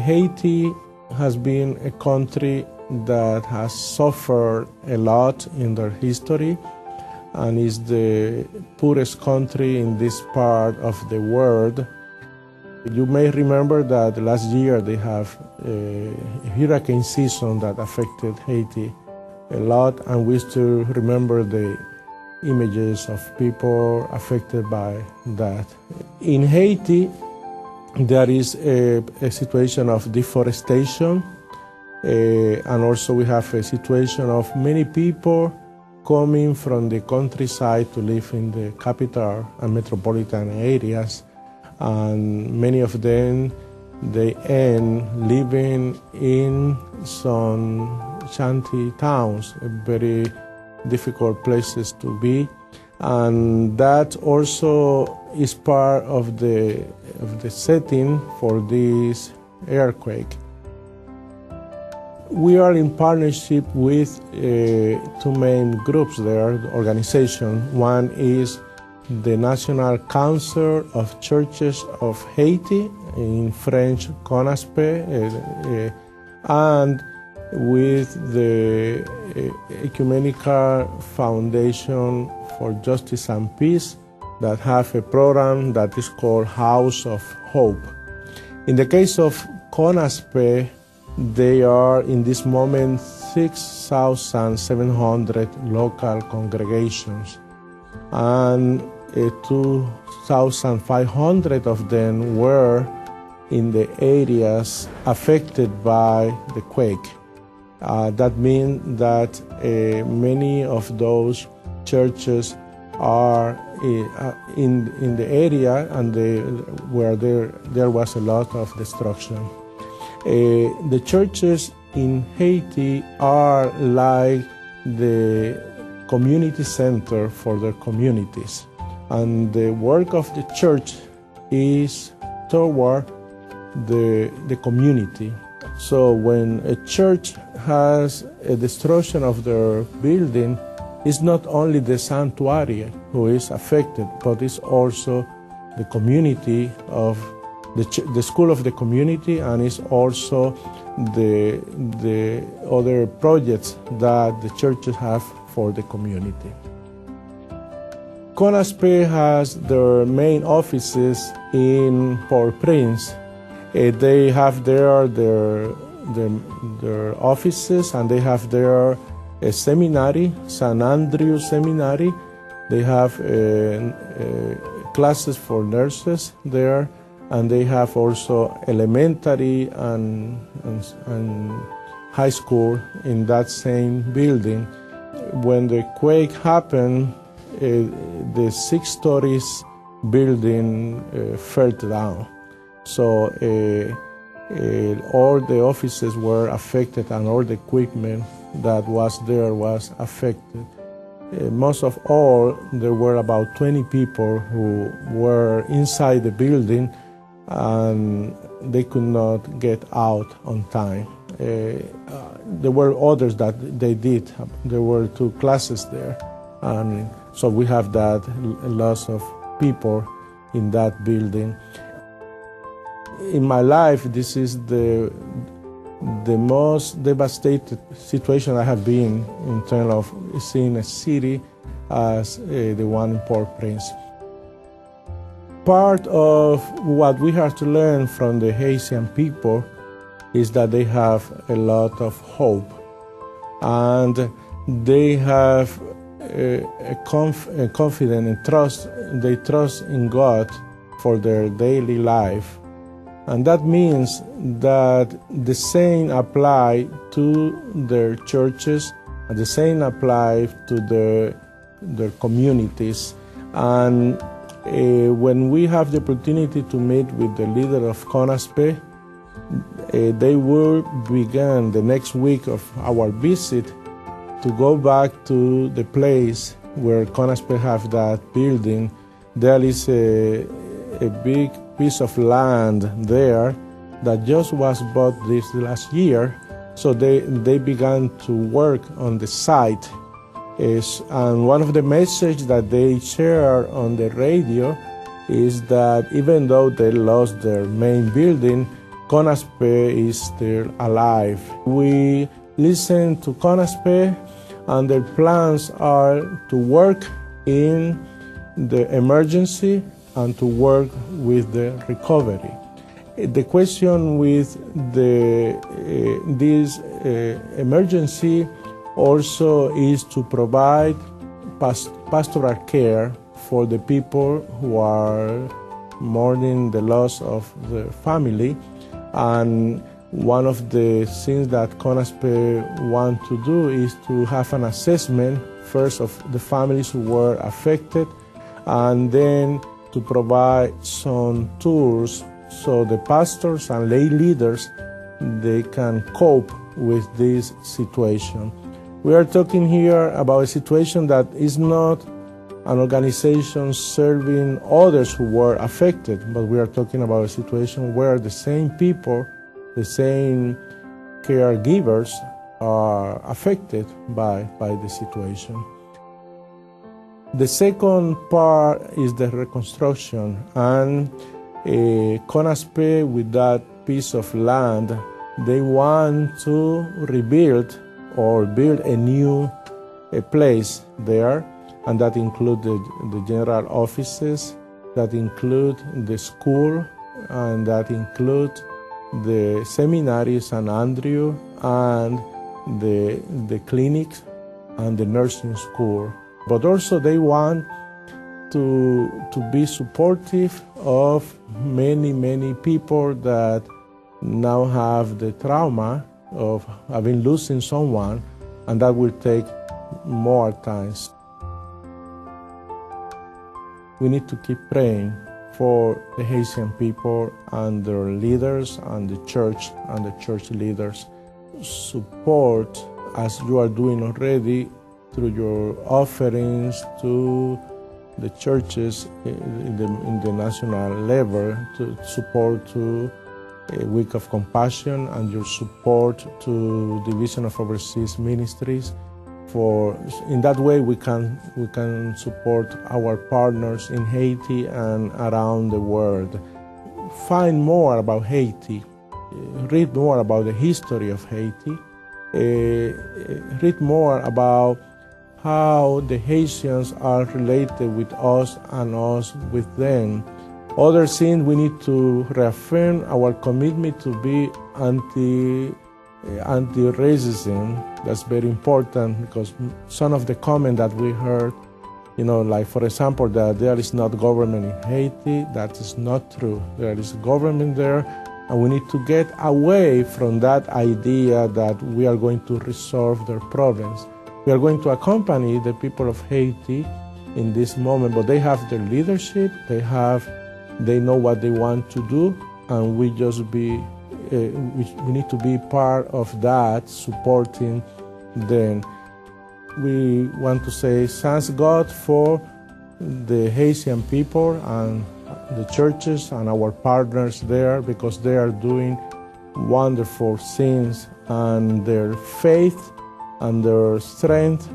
Haiti has been a country that has suffered a lot in their history and is the poorest country in this part of the world. You may remember that last year they have a hurricane season that affected Haiti a lot, and we still remember the images of people affected by that. In Haiti, there is a situation of deforestation, and also we have a situation of many people coming from the countryside to live in the capital and metropolitan areas, and many of them, they end living in some shanty towns, very difficult places to be. And that also is part of the setting for this earthquake. We are in partnership with two main groups there, organizations. One is the National Council of Churches of Haiti, in French CONASPE, and with the Ecumenical Foundation for Justice and Peace that have a program that is called House of Hope. In the case of CONASPE, they are in this moment 6,700 local congregations, and 2,500 of them were in the areas affected by the quake. That means that many of those churches are in the area and where there was a lot of destruction. The churches in Haiti are like the community center for their communities, and the work of the church is toward the community. So when a church has a destruction of their building, it's not only the sanctuary who is affected, but it's also the community of the school of the community, and it's also the other projects that the churches have for the community. CONASPE has their main offices in Port-au-Prince. They have there their offices, and they have there a seminary, San Andrew Seminary. They have classes for nurses there, and they have also elementary and high school in that same building. When the quake happened, the 6 stories building fell down. So all the offices were affected, and all the equipment that was there was affected. Most of all, there were about 20 people who were inside the building, and they could not get out on time. There were others that they did. There were 2 classes there, and so we have that loss of people in that building. In my life, this is the most devastated situation I have been in terms of seeing a city as the one in Port-au-Prince. Part of what we have to learn from the Haitian people is that they have a lot of hope, and they have a confidence and trust. They trust in God for their daily life. And that means that the same apply to their churches, and the same apply to their communities. And when we have the opportunity to meet with the leader of CONASPE, they will begin the next week of our visit to go back to the place where CONASPE have that building, there is a big piece of land there that just was bought this last year. So they began to work on the site. And one of the messages that they share on the radio is that even though they lost their main building, CONASPE is still alive. We listen to CONASPE, and their plans are to work in the emergency and to work with the recovery. The question with this emergency also is to provide pastoral care for the people who are mourning the loss of the family. And one of the things that CONASPE want to do is to have an assessment first of the families who were affected, and then to provide some tools so the pastors and lay leaders, they can cope with this situation. We are talking here about a situation that is not an organization serving others who were affected, but we are talking about a situation where the same people, the same caregivers are affected by the situation. The second part is the reconstruction, and CONASPE, with that piece of land, they want to rebuild or build a new place there, and that included the general offices, that include the school, and that include the seminary St. Andrew, and the clinics and the nursing school. But also they want to be supportive of many people that now have the trauma of having losing someone, and that will take more time. We need to keep praying for the Haitian people and their leaders and the church leaders. Support, as you are doing already, through your offerings to the churches in the national level, to support to a Week of Compassion, and your support to Division of Overseas Ministries. In that way we can support our partners in Haiti and around the world. Find more about Haiti. Read more about the history of Haiti. Read more about how the Haitians are related with us and us with them. Other things, we need to reaffirm our commitment to be anti-racism. That's very important, because some of the comments that we heard, like for example, that there is not government in Haiti, that is not true. There is government there, and we need to get away from that idea that we are going to resolve their problems. We are going to accompany the people of Haiti in this moment, but they have their leadership, they know what they want to do, and we need to be part of that, supporting them. We want to say thanks God for the Haitian people and the churches and our partners there, because they are doing wonderful things, and their faith and their strength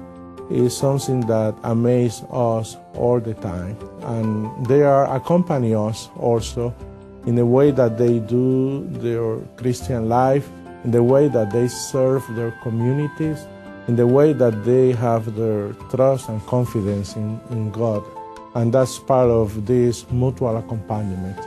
is something that amazes us all the time. And they are accompanying us also in the way that they do their Christian life, in the way that they serve their communities, in the way that they have their trust and confidence in God. And that's part of this mutual accompaniment.